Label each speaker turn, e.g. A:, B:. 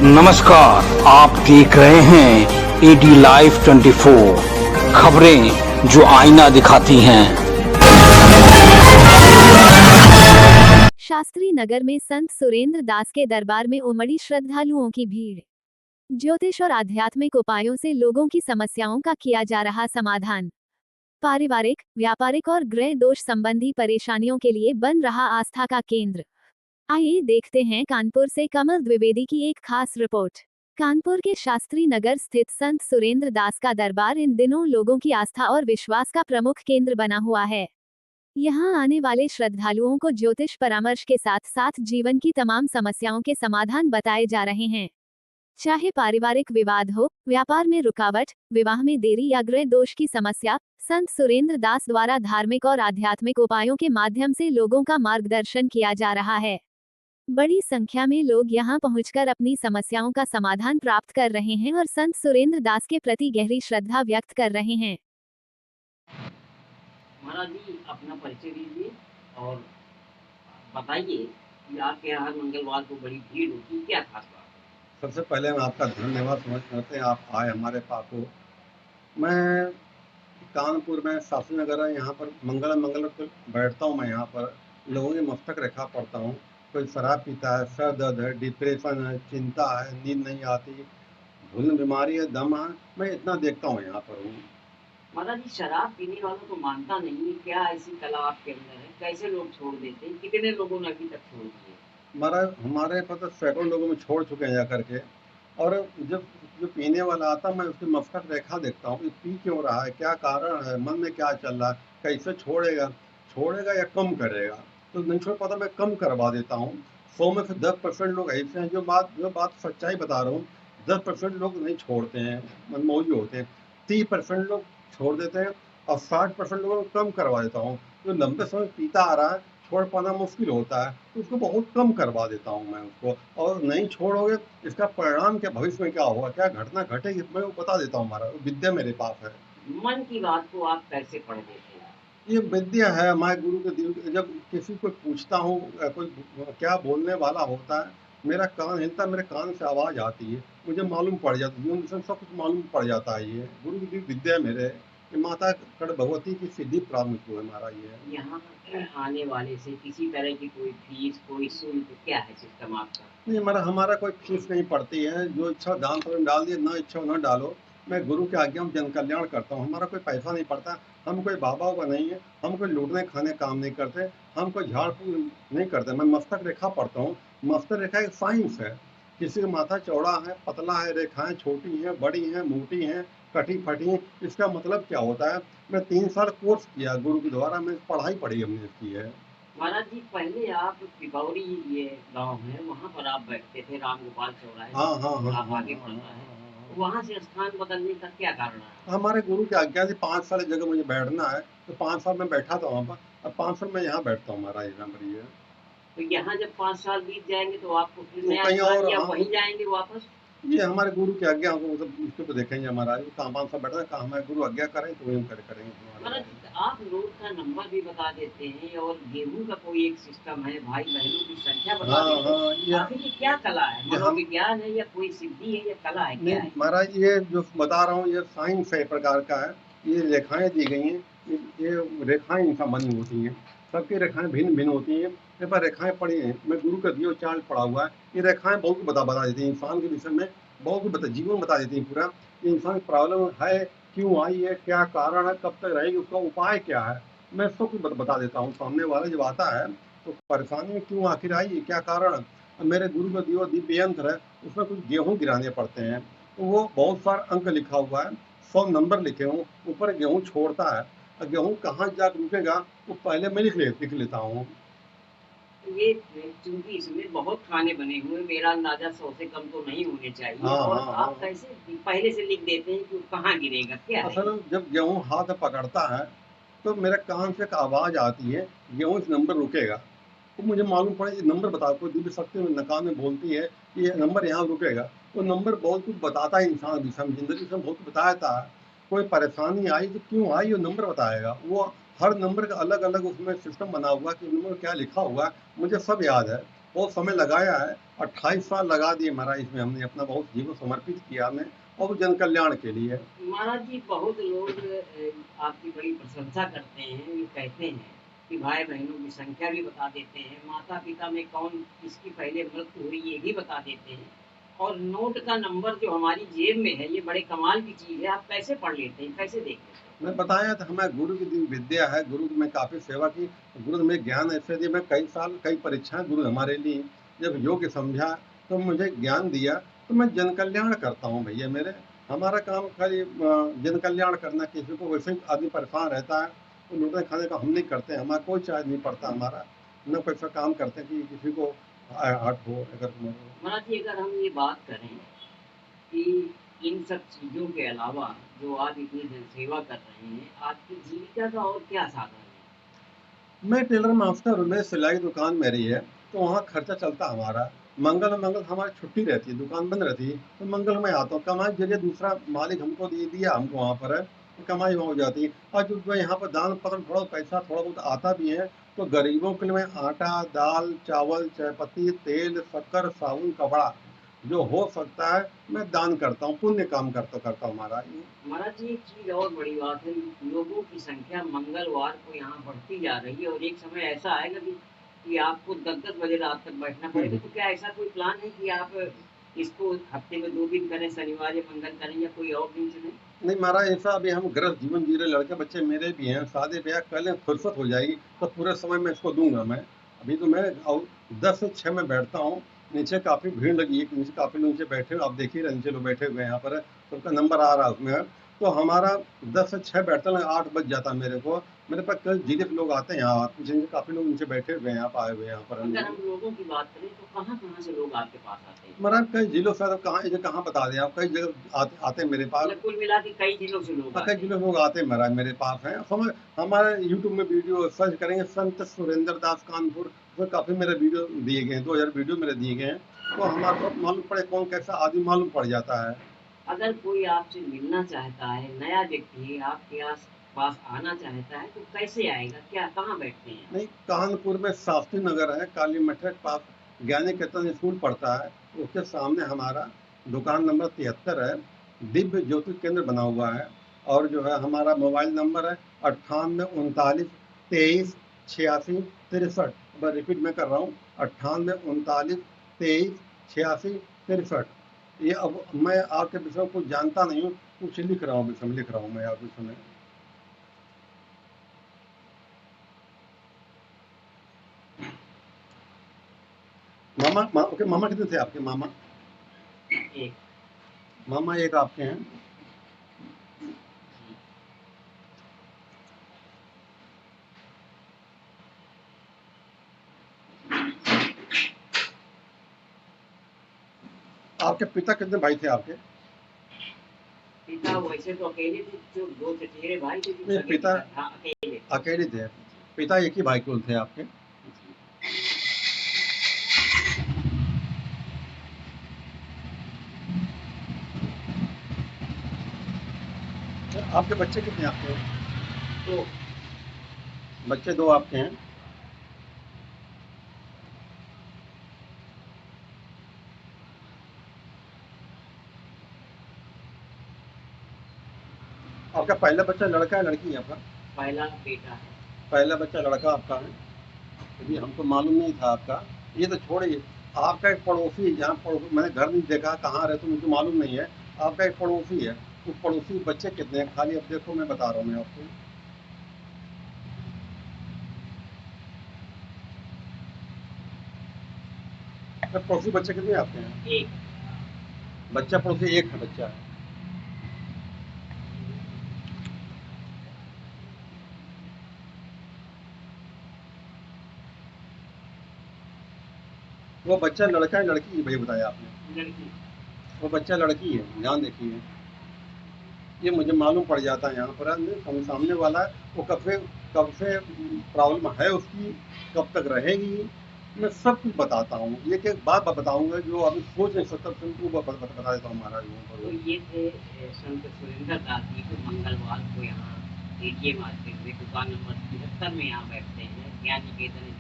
A: नमस्कार, आप देख रहे हैं एडी लाइव 24 खबरें जो आईना दिखाती हैं।
B: शास्त्री नगर में संत सुरेंद्र दास के दरबार में उमड़ी श्रद्धालुओं की भीड़। ज्योतिष और आध्यात्मिक उपायों से लोगों की समस्याओं का किया जा रहा समाधान। पारिवारिक, व्यापारिक और गृह दोष संबंधी परेशानियों के लिए बन रहा आस्था का केंद्र। आइए देखते हैं कानपुर से कमल द्विवेदी की एक खास रिपोर्ट। कानपुर के शास्त्री नगर स्थित संत सुरेंद्र दास का दरबार इन दिनों लोगों की आस्था और विश्वास का प्रमुख केंद्र बना हुआ है। यहाँ आने वाले श्रद्धालुओं को ज्योतिष परामर्श के साथ साथ जीवन की तमाम समस्याओं के समाधान बताए जा रहे हैं। चाहे पारिवारिक विवाद हो, व्यापार में रुकावट, विवाह में देरी या गृह दोष की समस्या, संत सुरेंद्र दास द्वारा धार्मिक और आध्यात्मिक उपायों के माध्यम से लोगों का मार्गदर्शन किया जा रहा है। बड़ी संख्या में लोग यहाँ पहुंचकर अपनी समस्याओं का समाधान प्राप्त कर रहे हैं और संत सुरेंद्र दास के प्रति गहरी श्रद्धा व्यक्त कर रहे हैं।
C: महाराज जी, अपना परिचय दीजिए और बताइए कि आपके यहाँ हर मंगलवार को बड़ी भीड़ होती है, क्या खास बात है?
D: सबसे पहले मैं आपका धन्यवाद समझते हैं, आप आए हमारे पास हो। मैं कानपुर में शास्त्री नगर है, यहाँ पर मंगल को बैठता हूँ। मैं यहाँ पर लोगों की मस्तक रेखा पढ़ता हूँ। कोई शराब पीता है, सर दर्द है, डिप्रेशन है, चिंता है, नींद नहीं आती, भूल बीमारी है, दम है, मैं इतना देखता हूँ यहाँ पर हूँ।
C: महाराज जी, शराब पीने वालों को मानता नहीं है, क्या ऐसी कला आपके अंदर है? कैसे लोग छोड़ देते हैं? कितने लोगों ने अभी तक छोड़ दिए?
D: हमारे पास तो सैकड़ों लोगों में छोड़ चुके हैं जाकर के। और जब जो पीने वाला आता मैं उसकी मस्तक रेखा देखता हूँ कि पी क्यों रहा है, क्या कारण है, मन में क्या चल रहा है, कैसे छोड़ेगा या कम करेगा। तो नहीं छोड़ पाता, मैं कम करवा देता हूँ। 100 में से 10% लोग ऐसे हैं, जो बात सच्चाई बता रहा हूँ। 10% लोग नहीं छोड़ते हैं, मनमौजी होते हैं। 30% लोग छोड़ देते हैं और 60% लोगों को कम करवा देता हूँ। जो लंबे समय पीता आ रहा है, छोड़ पाना मुश्किल होता है, तो उसको बहुत कम करवा देता हूँ मैं उसको। और नहीं छोड़ोगे, इसका परिणाम क्या, भविष्य में क्या होगा, क्या घटना घटेगी, मैं वो बता देता हूँ। हमारा विद्या मेरे पास है।
C: मन की बात को आप कैसे पढ़ देते हैं?
D: ये विद्या है हमारे गुरु के दिल। जब किसी को पूछता हूँ, कोई क्या बोलने वाला होता है, मेरा कान हिलता है, मेरे कान से आवाज़ आती है, मुझे मालूम पड़ जाती है, जीवन दर्शन सब कुछ मालूम पड़ जाता है। ये गुरु की दिव्य विद्या है मेरे। ये माता कड़ भगवती की सिद्धि प्राप्त हुई है हमारा ये।
C: यहाँ आने वाले से किसी तरह की कोई फीस, कोई शुल्क, क्या है सिस्टम आपका?
D: नहीं, हमारा कोई फीस नहीं पड़ती है। जो इच्छा दान पुण्य डाल दिए, ना इच्छा न डालो। मैं गुरु के आज्ञा में जन कल्याण करता हूँ। हमारा कोई पैसा नहीं पड़ता। हम कोई बाबा का नहीं है, हम कोई लूटने खाने काम नहीं करते, हम कोई झाड़ फूक नहीं करते। मैं मस्तक रेखा पढ़ता हूँ। मस्तक रेखा एक साइंस है। किसी का माथा चौड़ा है, पतला है, रेखाएं छोटी हैं, बड़ी हैं, मोटी हैं, कटी फटी, इसका मतलब क्या होता है। मैं 3 साल कोर्स किया गुरु के द्वारा, मैं पढ़ाई पढ़ी हमने की है।
C: महाराज जी, पहले आप पिपौरी, ये गांव है, वहाँ पर आप बैठते थे, राम गोपाल चौराहे
D: हाँ हाँ हाँ
C: आप
D: हाँ
C: आगे
D: हाँ
C: पड़ता है,
D: हाँ।
C: वहाँ से स्थान बदलने का क्या कारण है?
D: हमारे गुरु की आज्ञा से 5 साल एक जगह मुझे बैठना है, तो 5 साल मैं बैठा था वहाँ पर। अब 5 साल मैं यहाँ बैठता हूँ। हमारा यहाँ पर ये
C: तो यहाँ जब 5 साल बीत जाएंगे तो आपको फिर
D: तो
C: नया
D: कहीं
C: स्थान,
D: और
C: या
D: हम,
C: वहीं जाएंगे वापस?
D: ये हमारे गुरु की आज्ञा हमको, मतलब उसके ऊपर देखेंगे। हमारा कहाँ 5 साल बैठना है, कहाँ हमारे गुरु आज्ञा करें तो वही करेंगे
C: महाराज
D: हमारे।
C: जी, आप रोड का नंबर भी बता देते हैं और गेहूं का कोई एक सिस्टम है, भाई बहनों की संख्या बता
D: हाँ
C: देते
D: हाँ,
C: हैं। आखिर ये क्या कला है?
D: ये हम
C: मनोविज्ञान है या कोई सिद्धि है या कला है, क्या
D: नहीं
C: है?
D: महाराज, ये जो बता रहा हूँ ये साइंस है, प्रकार का है। ये रेखाएं दी गई हैं, ये रेखाएं इनका बनी होती हैं। सबकी रेखाएं भिन्न भिन्न होती हैं। मेरे पास रेखाएं पड़ी हैं, मैं गुरु का दियो चार्ट पढ़ा हुआ है। ये रेखाएं बहुत कुछ बता देती हैं इंसान के विषय में, बहुत कुछ जीवन बता देती हैं पूरा। कि इंसान की प्रॉब्लम है, क्यों आई है, क्या कारण है, कब तक रहेगी, उसका उपाय क्या है, मैं सब कुछ बता देता हूँ। सामने वाला जब आता है तो परेशानी में क्यों आखिर आई है, क्या कारण है। मेरे गुरु का दियो दिव्य यंत्र है, उसमें कुछ गेहूँ गिराने पड़ते हैं। तो वो बहुत सारा अंक लिखा हुआ है, 100 नंबर लिखे हूँ, ऊपर गेहूँ छोड़ता है। और गेहूँ कहाँ जाकर रुकेगा वो पहले मैं लिख लेता हूँ।
C: ये चूंकि इसमें बहुत खाने बने हुए, मेरा अंदाजा 100 से कम तो नहीं होने चाहिए।
D: हाँ
C: और
D: हाँ हाँ।
C: आप कैसे पहले से लिख देते हैं कि कहाँ गिरेगा, क्या है?
D: असल जब गेहूँ हाथ पकड़ता है तो मेरे कान से एक आवाज़ आती है, गेहूँ इस नंबर रुकेगा। तो मुझे मालूम पड़े, ये नंबर बता, कोई दिव्य शक्ति में कान में बोलती है कि ये नंबर यहाँ रुकेगा। वो नंबर बहुत कुछ बताता है इंसान विषय में, जिंदगी विषय में बहुत कुछ बताता है। कोई परेशानी आई तो क्यों आई, वो नंबर बताएगा। वो हर नंबर का अलग अलग उसमें सिस्टम बना हुआ कि नंबर क्या लिखा हुआ है, मुझे सब याद है। बहुत समय लगाया है, 28 साल लगा दिए महाराज इसमें, हमने अपना बहुत जीवन समर्पित किया हमने, और वो जन कल्याण के लिए।
C: महाराज जी बहुत लोग आपकी बड़ी प्रशंसा करते हैं, ये कहते हैं कि भाई बहनों की संख्या भी बता देते हैं, माता पिता में कौन किसकी पहले मृत्यु हुई ये भी बता देते हैं, और नोट का नंबर जो हमारी जेब में है ये बड़े कमाल की चीज़ है। आप कैसे पढ़ लेते हैं, कैसे देख लेते हैं?
D: मैं बताया था, हमें गुरु की दी विद्या है, गुरु की मैं काफ़ी सेवा की, गुरु ने मुझे ज्ञान ऐसे दिया, मैं कई साल कई परीक्षाएं गुरु हमारे लिए, जब योग्य समझा तो मुझे ज्ञान दिया, तो मैं जन कल्याण करता हूँ भैया मेरे। हमारा काम खाली जन कल्याण करना, किसी को वैसे ही आदमी परेशान रहता है तो लूटने खाने का हम नहीं करते, हमारा कोई चार्ज नहीं पड़ता हमारा, न कोई सा काम करते कि किसी को हट हो अगर
C: महाराज जी अगर हम ये बात करें कि इन सब चीज़ों के अलावा जो आप इतनी जनसेवा कर रहे हैं, आपकी जीविका का और क्या साधन है?
D: मैं टेलर मास्टर हूँ, मेरी सिलाई दुकान मेरी है, तो वहाँ खर्चा चलता हमारा। मंगल हमारी छुट्टी रहती है, दुकान बंद रहती है, तो मंगल में आता हूँ, कमाई जरिए दूसरा मालिक हमको दे दिया, हमको वहाँ पर है, तो कमाई वहाँ हो जाती है। और जो यहाँ पर दान पत्र थोड़ा पैसा थोड़ा बहुत आता भी है, तो गरीबों के लिए मैं आटा, दाल, चावल, चायपत्ती, तेल, शक्कर, साबुन, कपड़ा जो हो सकता है मैं दान करता हूँ, पुण्य काम करता हूँ महाराज।
C: महाराज जी एक चीज़ और बड़ी बात है, लोगों की संख्या मंगलवार को यहाँ बढ़ती जा रही है और एक समय ऐसा आएगा कि आपको 10-10 बजे रात तक बैठना पड़ेगा। तो क्या ऐसा कोई प्लान है कि आप इसको हफ्ते में 2 दिन करें, शनिवार या मंगल करें, या कोई और दिन चुनें?
D: नहीं महाराज, ऐसा अभी हम गृहस्थ जीवन जी रहे, लड़के बच्चे मेरे भी हैं, शादी ब्याह कर लें, फुर्सत हो जाएगी तो पूरे समय मैं इसको दूंगा मैं। अभी तो मैं 10 से 6 में बैठता हूँ, नीचे काफ़ी भीड़ लगी है, नीचे काफ़ी लोग नीचे बैठे हुए, आप देखिए रहे नीचे लोग बैठे हुए हैं यहाँ पर, सबका नंबर आ रहा है उसमें। तो हमारा 10 से 6 बैठता है, 8 बज जाता है मेरे को। मेरे पास कई जिले के लोग आते हैं यहाँ, काफ़ी लोग नीचे बैठे हुए हैं, यहाँ पर आए हुए हैं यहाँ पर।
C: अगर हम लोगों की बात करें तो कहाँ-कहाँ से लोग आपके पास आते हैं?
D: महाराज कई जिलों से, कहाँ ये कहाँ बता दें आप, कई जगह आते हैं मेरे पास,
C: मतलब कुल मिला के कई जिलों से लोग आते
D: कई
C: हैं।
D: जिलों लोग आते हैं महाराज मेरे पास हैं। हमारे यूट्यूब में वीडियो सर्च करेंगे, संत सुरेंद्र दास कानपुर, उसमें काफ़ी मेरे वीडियो दिए गए हैं, 2000 वीडियो मेरे दिए गए हैं, तो हमारे को मालूम पड़े कौन कैसा आदमी मालूम पड़ जाता है।
C: अगर कोई आपसे मिलना चाहता है, नया व्यक्ति आपके पास आना चाहता है तो कैसे आएगा? क्या कहाँ बैठते हैं?
D: नहीं, कानपुर में शास्त्री नगर है, काली मठ के पास ज्ञानी कीर्तन स्कूल पड़ता है, उसके सामने हमारा दुकान नंबर 73 है, दिव्य ज्योति केंद्र बना हुआ है। और जो है हमारा मोबाइल नंबर है 98 39 23 86 63। मैं रिपीट में कर रहा हूँ, 98 39 23 86 63। ये अब मैं आपके विषय में कुछ जानता नहीं हूँ, कुछ लिख रहा हूँ, विषय में लिख रहा हूँ मैं आपके विषय में। ओके, मामा कितने थे आपके? मामा
C: एक।
D: मामा एक आपके हैं। आपके पिता कितने भाई थे आपके?
C: पिता वैसे तो अकेले थे, जो 2 चचेरे भाई थे,
D: नहीं, पिता
C: हाँ, अकेले।
D: अकेले थे, पिता एक ही भाई कुल थे आपके। आपके बच्चे कितने आपके?
C: तो
D: बच्चे 2 आपके हैं। आपका पहला बच्चा लड़का है लड़की है आपका?
C: पहला बेटा है।
D: पहला बच्चा लड़का आपका है, ये हमको मालूम नहीं था आपका। ये तो छोड़िए, आपका एक पड़ोसी, जहाँ पड़ोसी मैंने घर नहीं देखा, कहाँ रहते मुझे मालूम नहीं है, आपका एक पड़ोसी है, उस पड़ोसी बच्चे कितने हैं? खाली अब देखो मैं बता रहा हूँ मैं आपको। पड़ोसी बच्चे कितने आपके हैं?
C: एक।
D: बच्चा पड़ोसी एक है बच्चा है। वो बच्चा लड़का है लड़की है भैया बताया आपने?
C: लड़की।
D: वो बच्चा लड़की है, ध्यान देखिए, ये मुझे मालूम पड़ जाता है यहाँ पर। सामने वाला है, वो कब से प्रॉब्लम है उसकी, कब तक रहेगी, मैं सब कुछ बताता हूँ। एक एक बात बताऊंगा जो अभी सोच नहीं सकता, तुमको बता देता हूँ महाराज यहाँ
C: तो
D: पर।
C: ये थे संत सुरेंद्र दास जी, जो मंगलवार को यहाँ एटीएम आते हुए दुकान नंबर 73 में यहाँ बैठते हैं, ज्ञान निकेतन